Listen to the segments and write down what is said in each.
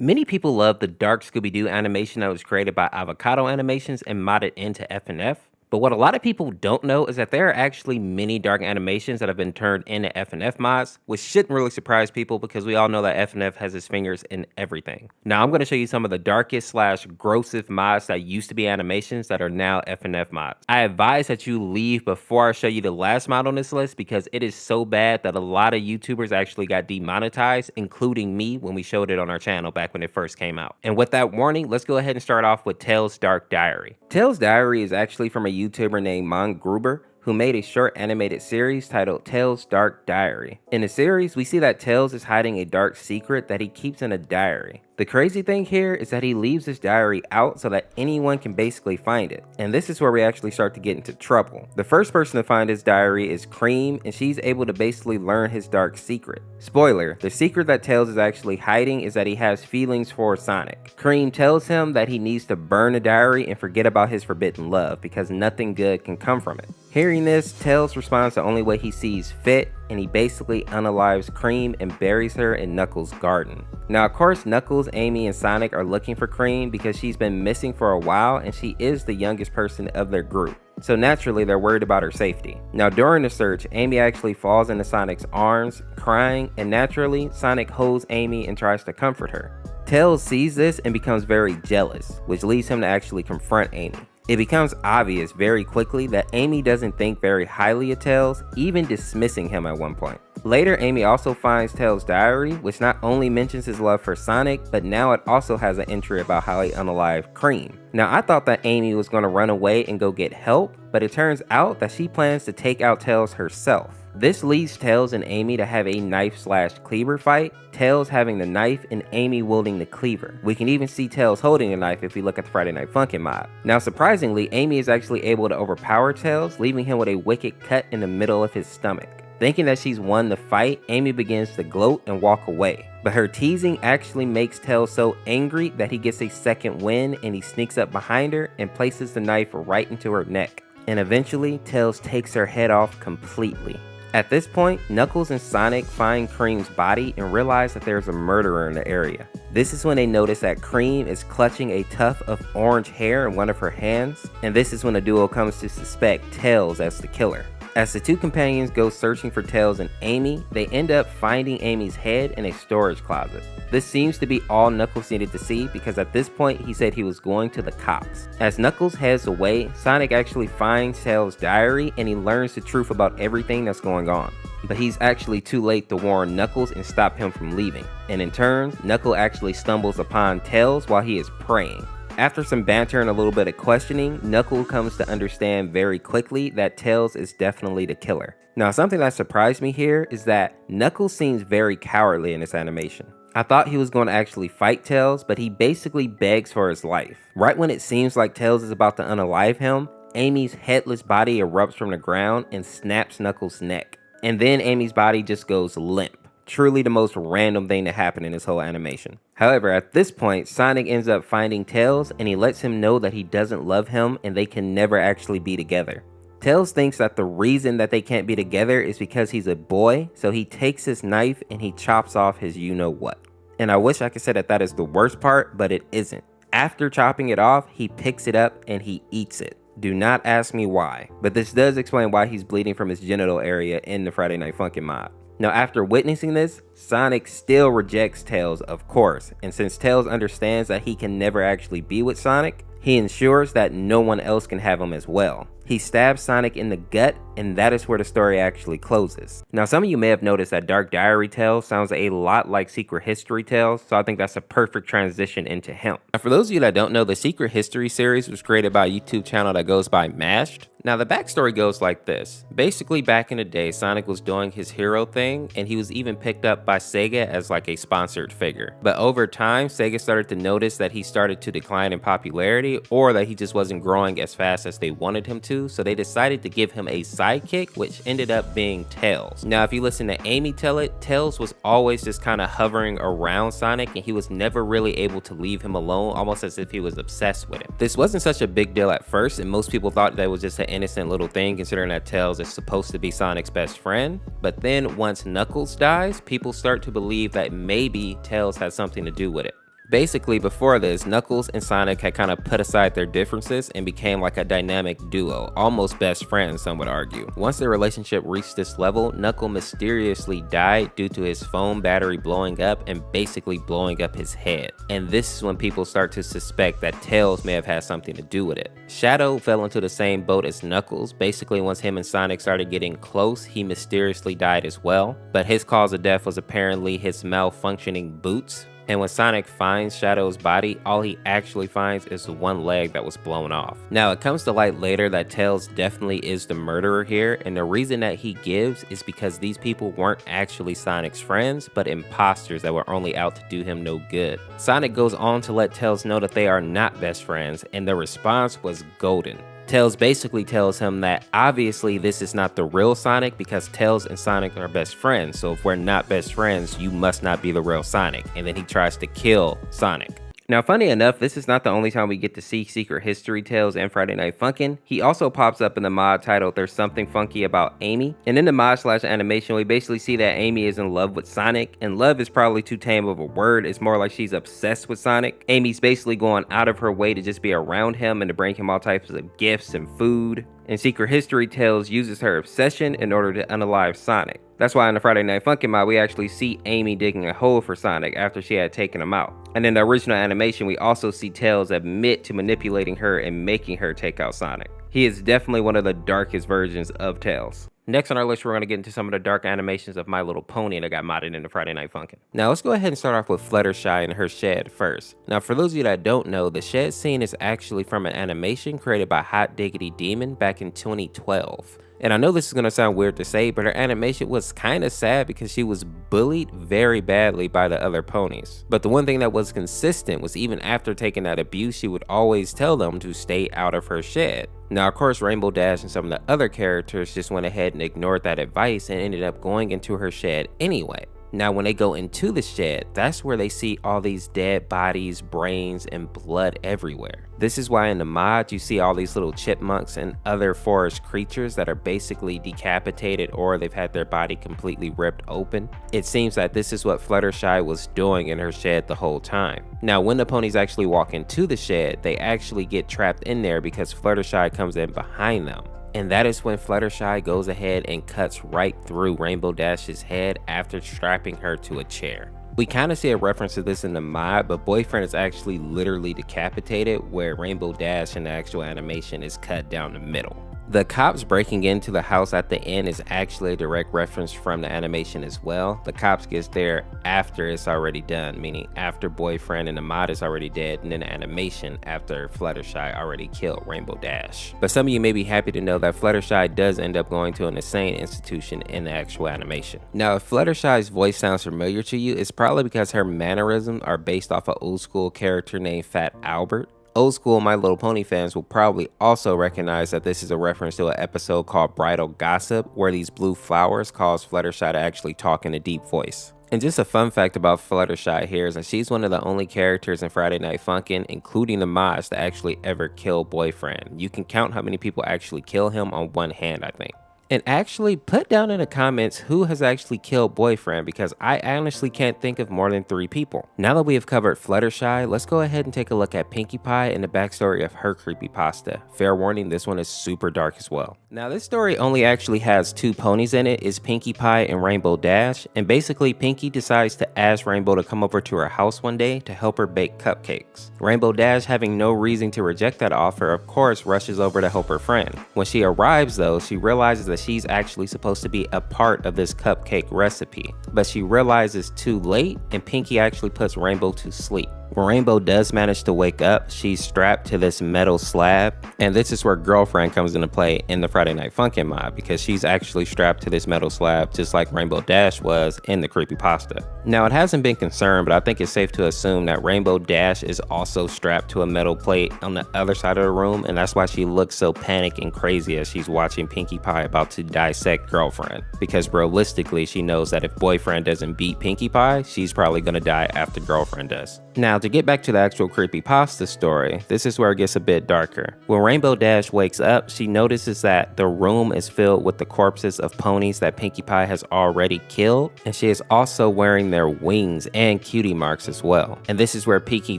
Many people love the dark Scooby-Doo animation that was created by Avocado Animations and modded into FNF. But what a lot of people don't know is that there are actually many dark animations that have been turned into FNF mods, which shouldn't really surprise people because we all know that FNF has its fingers in everything. Now I'm going to show you some of the darkest slash grossest mods that used to be animations that are now FNF mods. I advise that you leave before I show you the last mod on this list because it is so bad that a lot of YouTubers actually got demonetized, including me when we showed it on our channel back when it first came out. And with that warning, let's go ahead and start off with Tails' Dark Diary. Tails' Diary is actually from a YouTuber named Gruber, who made a short animated series titled Tails' Dark Diary. In the series, we see that Tails is hiding a dark secret that he keeps in a diary. The crazy thing here is that he leaves his diary out so that anyone can basically find it. And this is where we actually start to get into trouble. The first person to find his diary is Cream, and she's able to basically learn his dark secret. Spoiler, the secret that Tails is actually hiding is that he has feelings for Sonic. Cream tells him that he needs to burn the diary and forget about his forbidden love because nothing good can come from it. Hearing this, Tails responds the only way he sees fit, and he basically unalives Cream and buries her in Knuckles' garden. Now, of course, Knuckles, Amy, and Sonic are looking for Cream because she's been missing for a while and she is the youngest person of their group. So naturally, they're worried about her safety. Now, during the search, Amy actually falls into Sonic's arms, crying, and naturally, Sonic holds Amy and tries to comfort her. Tails sees this and becomes very jealous, which leads him to actually confront Amy. It becomes obvious very quickly that Amy doesn't think very highly of Tails, even dismissing him at one point. Later, Amy also finds Tails' diary, which not only mentions his love for Sonic, but now it also has an entry about how he unalived Cream. Now, I thought that Amy was going to run away and go get help, but it turns out that she plans to take out Tails herself. This leads Tails and Amy to have a knife/cleaver fight, Tails having the knife and Amy wielding the cleaver. We can even see Tails holding the knife if we look at the Friday Night Funkin' mod. Now surprisingly, Amy is actually able to overpower Tails, leaving him with a wicked cut in the middle of his stomach. Thinking that she's won the fight, Amy begins to gloat and walk away. But her teasing actually makes Tails so angry that he gets a second win and he sneaks up behind her and places the knife right into her neck. And eventually, Tails takes her head off completely. At this point, Knuckles and Sonic find Cream's body and realize that there's a murderer in the area. This is when they notice that Cream is clutching a tuft of orange hair in one of her hands, and this is when the duo comes to suspect Tails as the killer. As the two companions go searching for Tails and Amy, they end up finding Amy's head in a storage closet. This seems to be all Knuckles needed to see because at this point he said he was going to the cops. As Knuckles heads away, Sonic actually finds Tails' diary and he learns the truth about everything that's going on. But he's actually too late to warn Knuckles and stop him from leaving. And in turn, Knuckles actually stumbles upon Tails while he is praying. After some banter and a little bit of questioning, Knuckles comes to understand very quickly that Tails is definitely the killer. Now, something that surprised me here is that Knuckles seems very cowardly in this animation. I thought he was going to actually fight Tails, but he basically begs for his life. Right when it seems like Tails is about to unalive him, Amy's headless body erupts from the ground and snaps Knuckles' neck. And then Amy's body just goes limp. Truly the most random thing to happen in this whole animation. However, at this point, Sonic ends up finding Tails and he lets him know that he doesn't love him and they can never actually be together. Tails thinks that the reason that they can't be together is because he's a boy, so he takes his knife and he chops off his you-know-what. And I wish I could say that that is the worst part, but it isn't. After chopping it off, he picks it up and he eats it. Do not ask me why, but this does explain why he's bleeding from his genital area in the Friday Night Funkin' mod. Now, after witnessing this, Sonic still rejects Tails, of course, and since Tails understands that he can never actually be with Sonic, he ensures that no one else can have him as well. He stabs Sonic in the gut, and that is where the story actually closes. Now, some of you may have noticed that Dark Diary Tales sounds a lot like Secret History Tales, so I think that's a perfect transition into him. Now, for those of you that don't know, the Secret History series was created by a YouTube channel that goes by Mashed. Now, the backstory goes like this. Basically, back in the day, Sonic was doing his hero thing, and he was even picked up by Sega as like a sponsored figure. But over time, Sega started to notice that he started to decline in popularity, or that he just wasn't growing as fast as they wanted him to, so they decided to give him a sidekick, which ended up being Tails. Now, if you listen to Amy tell it, Tails was always just kind of hovering around Sonic, and he was never really able to leave him alone, almost as if he was obsessed with him. This wasn't such a big deal at first, and most people thought that was just an innocent little thing, considering that Tails is supposed to be Sonic's best friend. But then once Knuckles dies, people start to believe that maybe Tails has something to do with it. Basically, before this, Knuckles and Sonic had kind of put aside their differences and became like a dynamic duo, almost best friends, some would argue. Once their relationship reached this level, Knuckles mysteriously died due to his phone battery blowing up and basically blowing up his head. And this is when people start to suspect that Tails may have had something to do with it. Shadow fell into the same boat as Knuckles. Basically, once him and Sonic started getting close, he mysteriously died as well. But his cause of death was apparently his malfunctioning boots. And when Sonic finds Shadow's body, all he actually finds is one leg that was blown off. Now, it comes to light later that Tails definitely is the murderer here, and the reason that he gives is because these people weren't actually Sonic's friends, but imposters that were only out to do him no good. Sonic goes on to let Tails know that they are not best friends, and the response was golden. Tails basically tells him that obviously this is not the real Sonic because Tails and Sonic are best friends, so if we're not best friends, you must not be the real Sonic, and then he tries to kill Sonic. Now, funny enough, this is not the only time we get to see Secret History Tails and Friday Night Funkin'. He also pops up in the mod titled There's Something Funky About Amy. And in the mod/animation, we basically see that Amy is in love with Sonic. And love is probably too tame of a word. It's more like she's obsessed with Sonic. Amy's basically going out of her way to just be around him and to bring him all types of gifts and food. And Secret History Tails uses her obsession in order to unalive Sonic. That's why in the Friday Night Funkin' mod, we actually see Amy digging a hole for Sonic after she had taken him out. And in the original animation, we also see Tails admit to manipulating her and making her take out Sonic. He is definitely one of the darkest versions of Tails. Next on our list, we're going to get into some of the dark animations of My Little Pony that got modded in the Friday Night Funkin'. Now, let's go ahead and start off with Fluttershy and her shed first. Now, for those of you that don't know, the shed scene is actually from an animation created by hotdiggedydemon back in 2012. And I know this is going to sound weird to say, but her animation was kind of sad because she was bullied very badly by the other ponies. But the one thing that was consistent was even after taking that abuse, she would always tell them to stay out of her shed. Now, of course, Rainbow Dash and some of the other characters just went ahead and ignored that advice and ended up going into her shed anyway. Now, when they go into the shed, that's where they see all these dead bodies, brains, and blood everywhere. This is why in the mod, you see all these little chipmunks and other forest creatures that are basically decapitated or they've had their body completely ripped open. It seems that this is what Fluttershy was doing in her shed the whole time. Now, when the ponies actually walk into the shed, they actually get trapped in there because Fluttershy comes in behind them. And that is when Fluttershy goes ahead and cuts right through Rainbow Dash's head after strapping her to a chair. We kind of see a reference to this in the mod, but Boyfriend is actually literally decapitated, where Rainbow Dash in the actual animation is cut down the middle. The cops breaking into the house at the end is actually a direct reference from the animation as well. The cops gets there after it's already done, meaning after Boyfriend and the mod is already dead, and then the animation after Fluttershy already killed Rainbow Dash. But some of you may be happy to know that Fluttershy does end up going to an insane institution in the actual animation. Now, if Fluttershy's voice sounds familiar to you, it's probably because her mannerisms are based off an old school character named Fat Albert. Old school My Little Pony fans will probably also recognize that this is a reference to an episode called Bridal Gossip, where these blue flowers cause Fluttershy to actually talk in a deep voice. And just a fun fact about Fluttershy here is that she's one of the only characters in Friday Night Funkin', including the mods, to actually ever kill Boyfriend. You can count how many people actually kill him on one hand, I think. And actually put down in the comments who has actually killed Boyfriend, because I honestly can't think of more than 3 people. Now that we have covered Fluttershy, let's go ahead and take a look at Pinkie Pie and the backstory of her creepypasta. Fair warning, this one is super dark as well. Now, this story only actually has 2 ponies in it. It's Pinkie Pie and Rainbow Dash. And basically, Pinkie decides to ask Rainbow to come over to her house one day to help her bake cupcakes. Rainbow Dash, having no reason to reject that offer, of course, rushes over to help her friend. When she arrives though, she realizes that she's actually supposed to be a part of this cupcake recipe, but she realizes too late, and Pinkie actually puts Rainbow to sleep. When Rainbow does manage to wake up, she's strapped to this metal slab, and this is where Girlfriend comes into play in the Friday Night Funkin' mod, because she's actually strapped to this metal slab just like Rainbow Dash was in the creepypasta. Now, it hasn't been confirmed, but I think it's safe to assume that Rainbow Dash is also strapped to a metal plate on the other side of the room, and that's why she looks so panicked and crazy as she's watching Pinkie Pie about about to dissect girlfriend, because realistically she knows that if boyfriend doesn't beat Pinkie Pie, she's probably gonna die after girlfriend does. Now, to get back to the actual creepypasta story, this is where it gets a bit darker. When Rainbow Dash wakes up, she notices that the room is filled with the corpses of ponies that Pinkie Pie has already killed, and she is also wearing their wings and cutie marks as well. And this is where Pinkie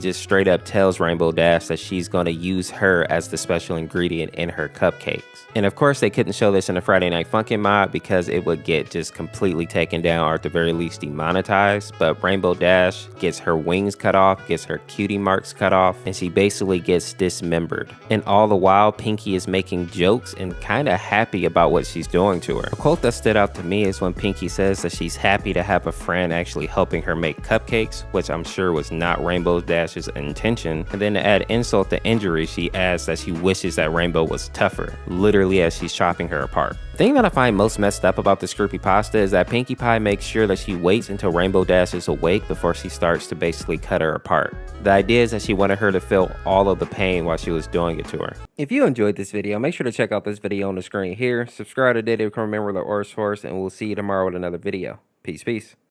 just straight up tells Rainbow Dash that she's going to use her as the special ingredient in her cupcakes. And of course they couldn't show this in the Friday Night Funkin' mod because it would get just completely taken down or at the very least demonetized, but Rainbow Dash gets her wings cut off, gets her cutie marks cut off, and she basically gets dismembered. And all the while Pinkie is making jokes and kind of happy about what she's doing to her. A quote that stood out to me is when Pinkie says that she's happy to have a friend actually helping her make cupcakes, which I'm sure was not Rainbow Dash's intention. And then to add insult to injury, she adds that she wishes that Rainbow was tougher, literally as she's chopping her apart. The thing that I find most messed up about this creepypasta is that Pinkie Pie makes sure that she waits until Rainbow Dash is awake before she starts to basically cut her apart. The idea is that she wanted her to feel all of the pain while she was doing it to her. If you enjoyed this video, make sure to check out this video on the screen here. Subscribe to Remember the Orseofkorse, and we'll see you tomorrow with another video. Peace, peace.